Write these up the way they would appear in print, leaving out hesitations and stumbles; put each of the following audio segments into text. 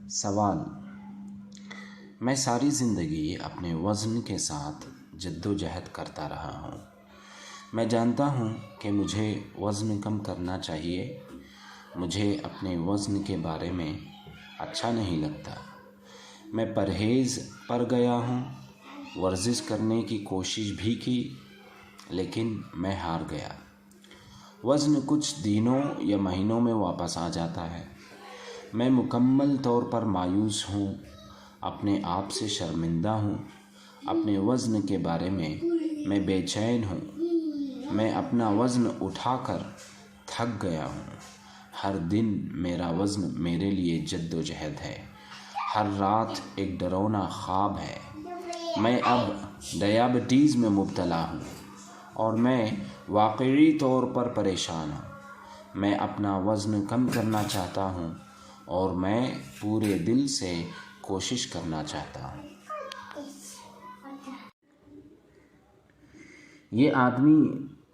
سوال: میں ساری زندگی اپنے وزن کے ساتھ جد و جہد کرتا رہا ہوں۔ میں جانتا ہوں کہ مجھے وزن کم کرنا چاہیے۔ مجھے اپنے وزن کے بارے میں اچھا نہیں لگتا۔ میں پرہیز پر گیا ہوں، ورزش کرنے کی کوشش بھی کی، لیکن میں ہار گیا۔ وزن کچھ دنوں یا مہینوں میں واپس آ جاتا ہے۔ میں مکمل طور پر مایوس ہوں، اپنے آپ سے شرمندہ ہوں۔ اپنے وزن کے بارے میں بے چین ہوں۔ میں اپنا وزن اٹھا کر تھک گیا ہوں۔ ہر دن میرا وزن میرے لیے جد و جہد ہے۔ ہر رات ایک ڈراؤنا خواب ہے۔ میں اب ذیابیطس میں مبتلا ہوں اور میں واقعی طور پر پریشان ہوں۔ میں اپنا وزن کم کرنا چاہتا ہوں اور میں پورے دل سے کوشش کرنا چاہتا ہوں۔ یہ آدمی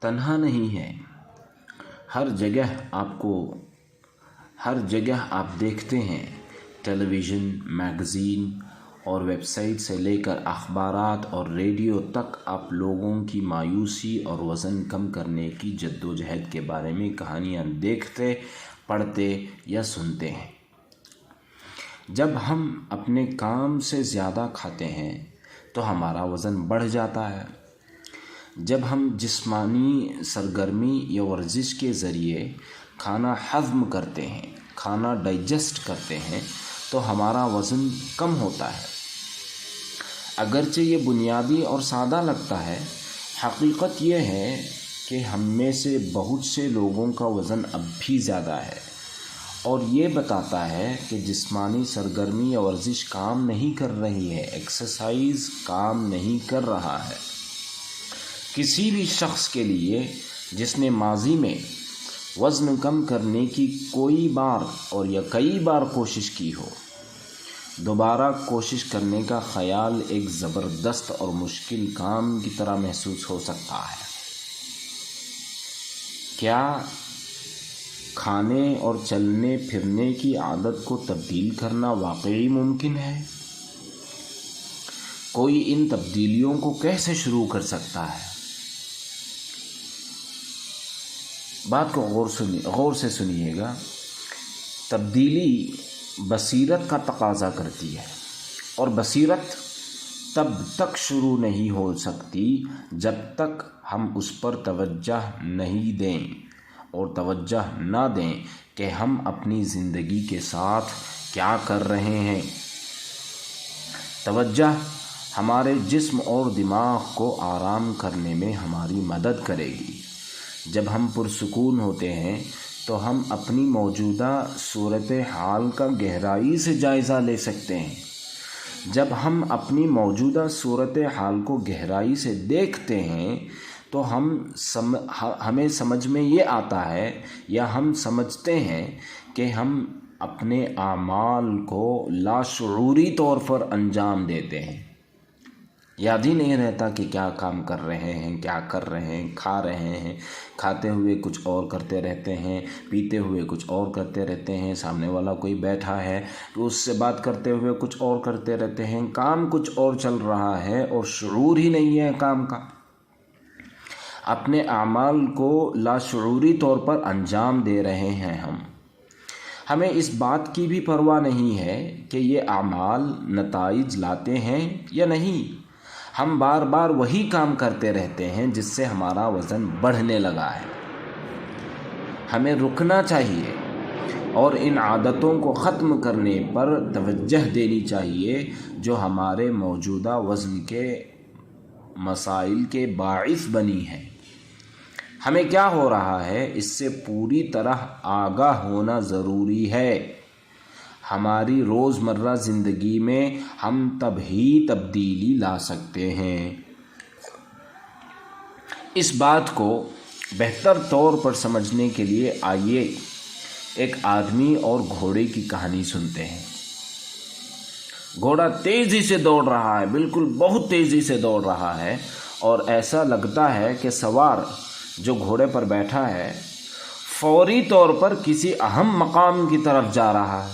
تنہا نہیں ہے۔ ہر جگہ آپ دیکھتے ہیں، ٹیلی ویژن، میگزین اور ویب سائٹ سے لے کر اخبارات اور ریڈیو تک آپ لوگوں کی مایوسی اور وزن کم کرنے کی جد و جہد کے بارے میں کہانیاں دیکھتے، پڑھتے یا سنتے ہیں۔ جب ہم اپنے کام سے زیادہ کھاتے ہیں تو ہمارا وزن بڑھ جاتا ہے۔ جب ہم جسمانی سرگرمی یا ورزش کے ذریعے کھانا ہضم کرتے ہیں، کھانا ڈائجسٹ کرتے ہیں، تو ہمارا وزن کم ہوتا ہے۔ اگرچہ یہ بنیادی اور سادہ لگتا ہے، حقیقت یہ ہے کہ ہم میں سے بہت سے لوگوں کا وزن اب بھی زیادہ ہے، اور یہ بتاتا ہے کہ جسمانی سرگرمی یا ورزش کام نہیں کر رہی ہے، ایکسرسائز کام نہیں کر رہا ہے۔ کسی بھی شخص کے لیے جس نے ماضی میں وزن کم کرنے کی کوئی بار اور یا کئی بار کوشش کی ہو، دوبارہ کوشش کرنے کا خیال ایک زبردست اور مشکل کام کی طرح محسوس ہو سکتا ہے۔ کیا کھانے اور چلنے پھرنے کی عادت کو تبدیل کرنا واقعی ممکن ہے؟ کوئی ان تبدیلیوں کو کیسے شروع کر سکتا ہے؟ بات کو غور سے سنیے گا۔ تبدیلی بصیرت کا تقاضا کرتی ہے، اور بصیرت تب تک شروع نہیں ہو سکتی جب تک ہم اس پر توجہ نہیں دیں، اور توجہ نہ دیں کہ ہم اپنی زندگی کے ساتھ کیا کر رہے ہیں۔ توجہ ہمارے جسم اور دماغ کو آرام کرنے میں ہماری مدد کرے گی۔ جب ہم پرسکون ہوتے ہیں تو ہم اپنی موجودہ صورتحال کا گہرائی سے جائزہ لے سکتے ہیں۔ جب ہم اپنی موجودہ صورتحال کو گہرائی سے دیکھتے ہیں تو ہمیں سمجھ میں یہ آتا ہے یا ہم سمجھتے ہیں کہ ہم اپنے اعمال کو لاشعوری طور پر انجام دیتے ہیں۔ یاد ہی نہیں رہتا کہ کیا کام کر رہے ہیں، کیا کر رہے ہیں، کھا رہے ہیں، کھاتے ہوئے کچھ اور کرتے رہتے ہیں، پیتے ہوئے کچھ اور کرتے رہتے ہیں، سامنے والا کوئی بیٹھا ہے تو اس سے بات کرتے ہوئے کچھ اور کرتے رہتے ہیں، کام کچھ اور چل رہا ہے اور شعور ہی نہیں ہے کام کا۔ اپنے اعمال کو لاشعوری طور پر انجام دے رہے ہیں ہم۔ ہمیں اس بات کی بھی پرواہ نہیں ہے کہ یہ اعمال نتائج لاتے ہیں یا نہیں۔ ہم بار بار وہی کام کرتے رہتے ہیں جس سے ہمارا وزن بڑھنے لگا ہے۔ ہمیں رکنا چاہیے اور ان عادتوں کو ختم کرنے پر توجہ دینی چاہیے جو ہمارے موجودہ وزن کے مسائل کے باعث بنی ہیں۔ ہمیں کیا ہو رہا ہے اس سے پوری طرح آگاہ ہونا ضروری ہے۔ ہماری روزمرہ زندگی میں ہم تب ہی تبدیلی لا سکتے ہیں۔ اس بات کو بہتر طور پر سمجھنے کے لیے آئیے ایک آدمی اور گھوڑے کی کہانی سنتے ہیں۔ گھوڑا تیزی سے دوڑ رہا ہے، بالکل بہت تیزی سے دوڑ رہا ہے، اور ایسا لگتا ہے کہ سوار جو گھوڑے پر بیٹھا ہے فوری طور پر کسی اہم مقام کی طرف جا رہا ہے۔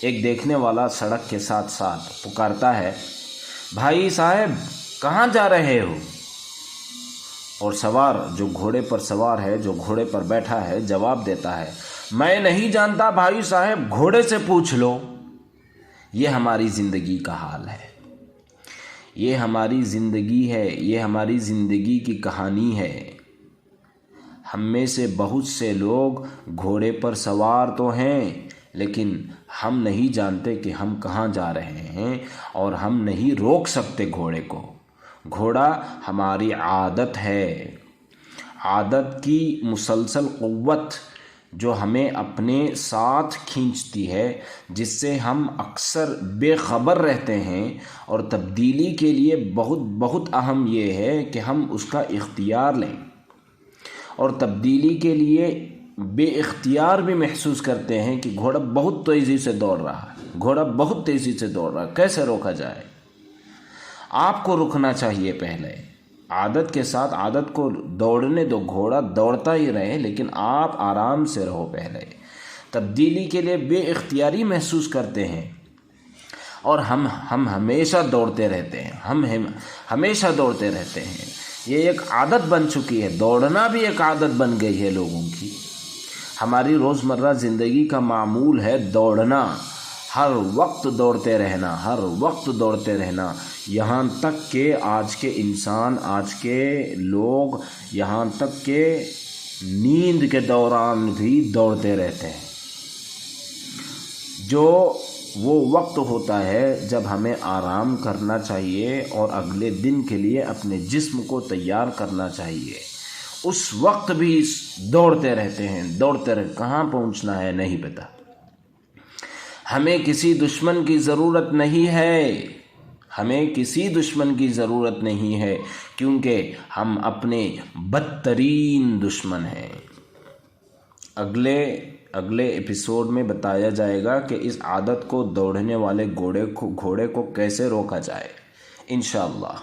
ایک دیکھنے والا سڑک کے ساتھ ساتھ پکارتا ہے، بھائی صاحب کہاں جا رہے ہو؟ اور سوار جو گھوڑے پر سوار ہے، جو گھوڑے پر بیٹھا ہے، جواب دیتا ہے، میں نہیں جانتا بھائی صاحب، گھوڑے سے پوچھ لو۔ یہ ہماری زندگی کا حال ہے، یہ ہماری زندگی ہے، یہ ہماری زندگی کی کہانی ہے۔ ہم میں سے بہت سے لوگ گھوڑے پر سوار تو ہیں، لیکن ہم نہیں جانتے کہ ہم کہاں جا رہے ہیں، اور ہم نہیں روک سکتے گھوڑے کو۔ گھوڑا ہماری عادت ہے، عادت کی مسلسل قوت جو ہمیں اپنے ساتھ کھینچتی ہے، جس سے ہم اکثر بے خبر رہتے ہیں، اور تبدیلی کے لیے بہت اہم یہ ہے کہ ہم اس کا اختیار لیں، اور تبدیلی کے لیے بے اختیار بھی محسوس کرتے ہیں کہ گھوڑا بہت تیزی سے دوڑ رہا ہے، گھوڑا بہت تیزی سے دوڑ رہا ہے، کیسے روکا جائے؟ آپ کو رکنا چاہیے پہلے، عادت کے ساتھ عادت کو دوڑنے دو، گھوڑا دوڑتا ہی رہے، لیکن آپ آرام سے رہو پہلے۔ تبدیلی کے لیے بے اختیاری محسوس کرتے ہیں، اور ہم ہمیشہ دوڑتے رہتے ہیں، ہم ہمیشہ دوڑتے رہتے ہیں۔ یہ ایک عادت بن چکی ہے، دوڑنا بھی ایک عادت بن گئی ہے لوگوں کی۔ ہماری روزمرہ زندگی کا معمول ہے دوڑنا، ہر وقت دوڑتے رہنا، ہر وقت دوڑتے رہنا، یہاں تک کہ آج کے انسان، آج کے لوگ، یہاں تک کہ نیند کے دوران بھی دوڑتے رہتے ہیں۔ جو وہ وقت ہوتا ہے جب ہمیں آرام کرنا چاہیے اور اگلے دن کے لیے اپنے جسم کو تیار کرنا چاہیے، اس وقت بھی دوڑتے رہتے ہیں، کہاں پہنچنا ہے نہیں پتہ۔ ہمیں کسی دشمن کی ضرورت نہیں ہے، ہمیں کسی دشمن کی ضرورت نہیں ہے، کیونکہ ہم اپنے بدترین دشمن ہیں۔ اگلے ایپیسوڈ میں بتایا جائے گا کہ اس عادت کو، دوڑنے والے گھوڑے کو کیسے روکا جائے، انشاءاللہ۔